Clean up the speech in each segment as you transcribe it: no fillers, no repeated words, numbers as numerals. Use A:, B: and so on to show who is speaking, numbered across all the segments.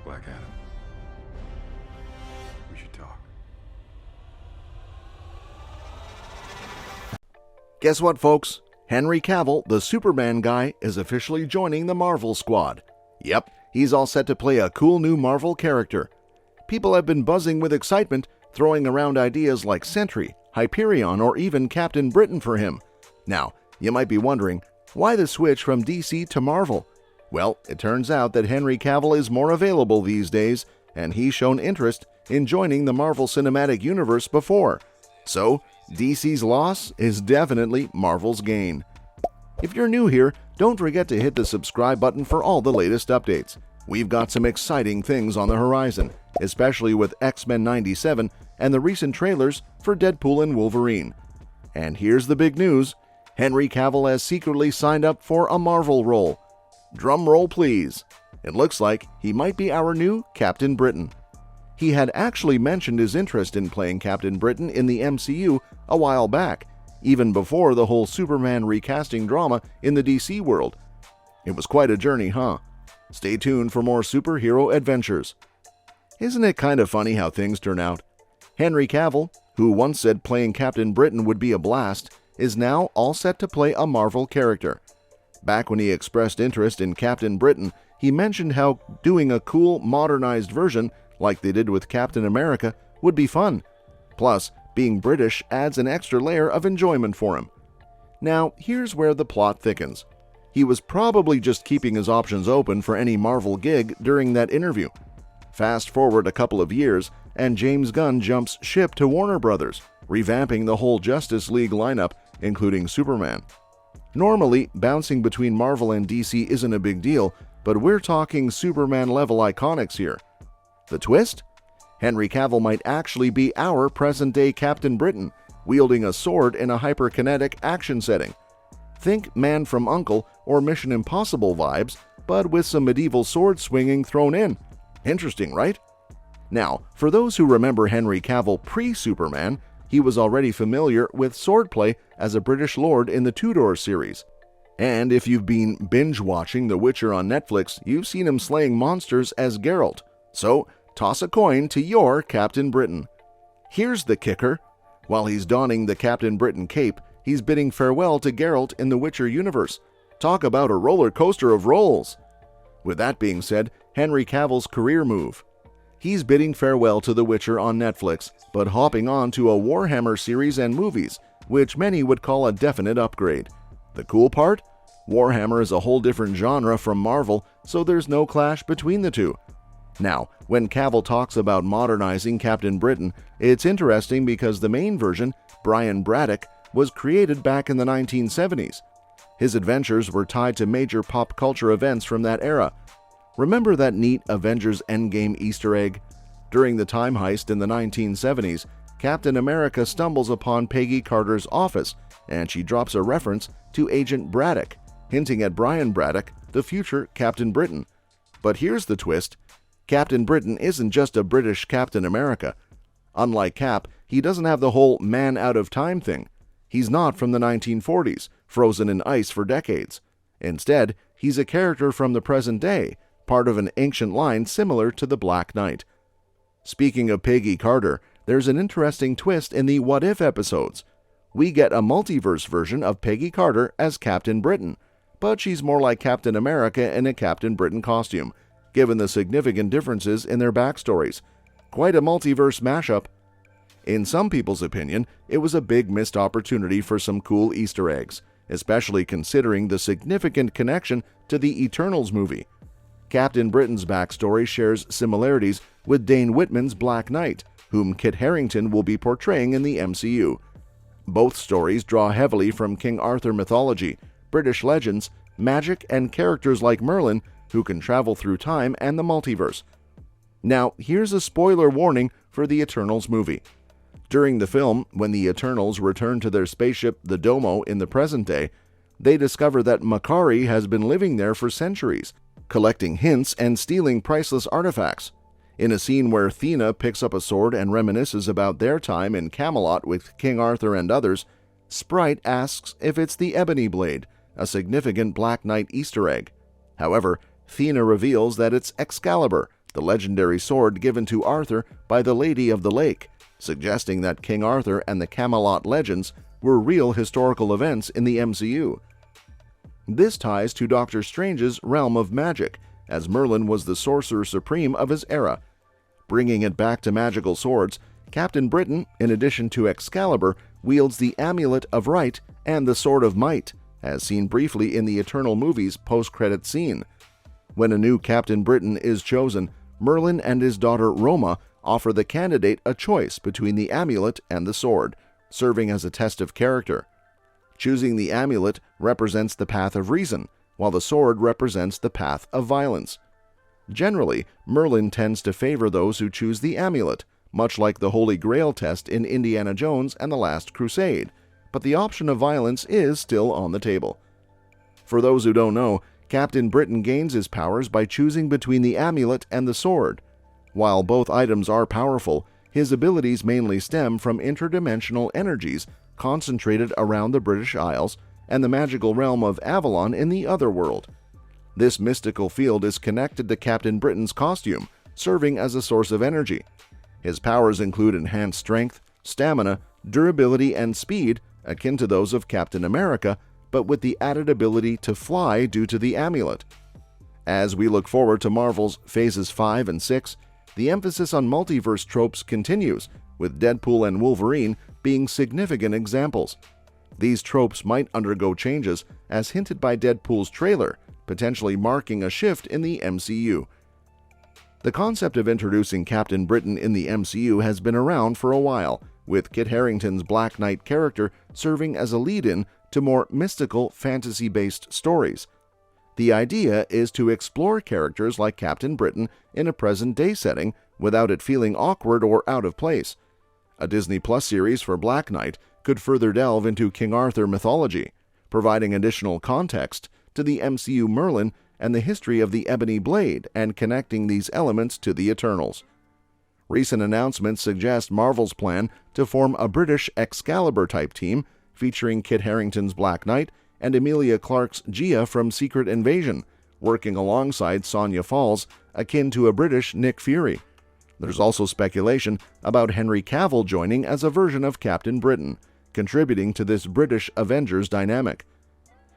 A: Black Adam. We should talk.
B: Guess what, folks? Henry Cavill, the Superman guy, is officially joining the Marvel squad. Yep, he's all set to play a cool new Marvel character. People have been buzzing with excitement, throwing around ideas like Sentry, Hyperion, or even Captain Britain for him. Now, you might be wondering, why the switch from DC to Marvel? Well, it turns out that Henry Cavill is more available these days, and he's shown interest in joining the Marvel Cinematic Universe before. So, DC's loss is definitely Marvel's gain. If you're new here, don't forget to hit the subscribe button for all the latest updates. We've got some exciting things on the horizon, especially with X-Men 97 and the recent trailers for Deadpool and Wolverine. And here's the big news: Henry Cavill has secretly signed up for a Marvel role. Drum roll, please. It looks like he might be our new Captain Britain. He had actually mentioned his interest in playing Captain Britain in the MCU a while back, even before the whole Superman recasting drama in the DC world. It was quite a journey, huh? Stay tuned for more superhero adventures. Isn't it kind of funny how things turn out? Henry Cavill, who once said playing Captain Britain would be a blast, is now all set to play a Marvel character. Back when he expressed interest in Captain Britain, he mentioned how doing a cool, modernized version, like they did with Captain America, would be fun. Plus, being British adds an extra layer of enjoyment for him. Now, here's where the plot thickens. He was probably just keeping his options open for any Marvel gig during that interview. Fast forward a couple of years, and James Gunn jumps ship to Warner Brothers, revamping the whole Justice League lineup, including Superman. Normally, bouncing between Marvel and DC isn't a big deal, but we're talking Superman-level iconics here. The twist? Henry Cavill might actually be our present-day Captain Britain, wielding a sword in a hyperkinetic action setting. Think Man from U.N.C.L.E. or Mission Impossible vibes, but with some medieval sword swinging thrown in. Interesting, right? Now, for those who remember Henry Cavill pre-Superman, he was already familiar with swordplay as a British lord in the Tudor series. And if you've been binge-watching The Witcher on Netflix, you've seen him slaying monsters as Geralt. So, toss a coin to your Captain Britain. Here's the kicker. While he's donning the Captain Britain cape, he's bidding farewell to Geralt in the Witcher universe. Talk about a roller coaster of roles. With that being said, Henry Cavill's career move. He's bidding farewell to The Witcher on Netflix, but hopping on to a Warhammer series and movies, which many would call a definite upgrade. The cool part? Warhammer is a whole different genre from Marvel, so there's no clash between the two. Now, when Cavill talks about modernizing Captain Britain, it's interesting because the main version, Brian Braddock, was created back in the 1970s. His adventures were tied to major pop culture events from that era. Remember that neat Avengers Endgame Easter egg? During the time heist in the 1970s, Captain America stumbles upon Peggy Carter's office, and she drops a reference to Agent Braddock, hinting at Brian Braddock, the future Captain Britain. But here's the twist. Captain Britain isn't just a British Captain America. Unlike Cap, he doesn't have the whole man out of time thing. He's not from the 1940s, frozen in ice for decades. Instead, he's a character from the present day, part of an ancient line similar to the Black Knight. Speaking of Peggy Carter, there's an interesting twist in the What If episodes. We get a multiverse version of Peggy Carter as Captain Britain, but she's more like Captain America in a Captain Britain costume, given the significant differences in their backstories. Quite a multiverse mashup. In some people's opinion, it was a big missed opportunity for some cool Easter eggs, especially considering the significant connection to the Eternals movie. Captain Britain's backstory shares similarities with Dane Whitman's Black Knight, whom Kit Harington will be portraying in the MCU. Both stories draw heavily from King Arthur mythology, British legends, magic, and characters like Merlin, who can travel through time and the multiverse. Now, here's a spoiler warning for the Eternals movie. During the film, when the Eternals return to their spaceship, the Domo, in the present day, they discover that Makkari has been living there for centuries, collecting hints and stealing priceless artifacts. In a scene where Thena picks up a sword and reminisces about their time in Camelot with King Arthur and others, Sprite asks if it's the Ebony Blade, a significant Black Knight Easter egg. However, Thena reveals that it's Excalibur, the legendary sword given to Arthur by the Lady of the Lake, suggesting that King Arthur and the Camelot legends were real historical events in the MCU. This ties to Doctor Strange's realm of magic, as Merlin was the sorcerer supreme of his era. Bringing it back to magical swords, Captain Britain, in addition to Excalibur, wields the Amulet of Right and the Sword of Might, as seen briefly in the Eternal movie's post-credit scene. When a new Captain Britain is chosen, Merlin and his daughter Roma offer the candidate a choice between the amulet and the sword, serving as a test of character. Choosing the amulet represents the path of reason, while the sword represents the path of violence. Generally, Merlin tends to favor those who choose the amulet, much like the Holy Grail test in Indiana Jones and the Last Crusade, but the option of violence is still on the table. For those who don't know, Captain Britain gains his powers by choosing between the amulet and the sword. While both items are powerful, his abilities mainly stem from interdimensional energies concentrated around the British Isles and the magical realm of Avalon in the Otherworld. This mystical field is connected to Captain Britain's costume, serving as a source of energy. His powers include enhanced strength, stamina, durability, and speed, akin to those of Captain America, but with the added ability to fly due to the amulet. As we look forward to Marvel's Phases 5 and 6, the emphasis on multiverse tropes continues, with Deadpool and Wolverine being significant examples. These tropes might undergo changes, as hinted by Deadpool's trailer, potentially marking a shift in the MCU. The concept of introducing Captain Britain in the MCU has been around for a while, with Kit Harington's Black Knight character serving as a lead-in to more mystical, fantasy-based stories. The idea is to explore characters like Captain Britain in a present-day setting without it feeling awkward or out of place. A Disney Plus series for Black Knight could further delve into King Arthur mythology, providing additional context to the MCU Merlin and the history of the Ebony Blade and connecting these elements to the Eternals. Recent announcements suggest Marvel's plan to form a British Excalibur-type team featuring Kit Harington's Black Knight and Emilia Clarke's Gia from Secret Invasion, working alongside Sonya Falls, akin to a British Nick Fury. There's also speculation about Henry Cavill joining as a version of Captain Britain, contributing to this British Avengers dynamic.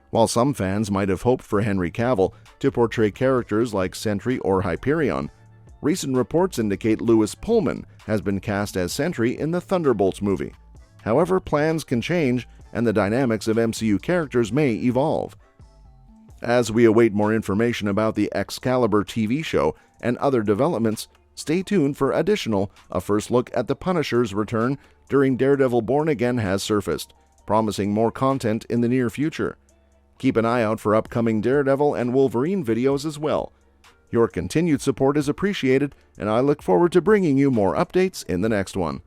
B: While some fans might have hoped for Henry Cavill to portray characters like Sentry or Hyperion, recent reports indicate Lewis Pullman has been cast as Sentry in the Thunderbolts movie. However, plans can change, and the dynamics of MCU characters may evolve. As we await more information about the Excalibur TV show and other developments, stay tuned for additional. A first look at the Punisher's return during Daredevil Born Again has surfaced, promising more content in the near future. Keep an eye out for upcoming Daredevil and Wolverine videos as well. Your continued support is appreciated, and I look forward to bringing you more updates in the next one.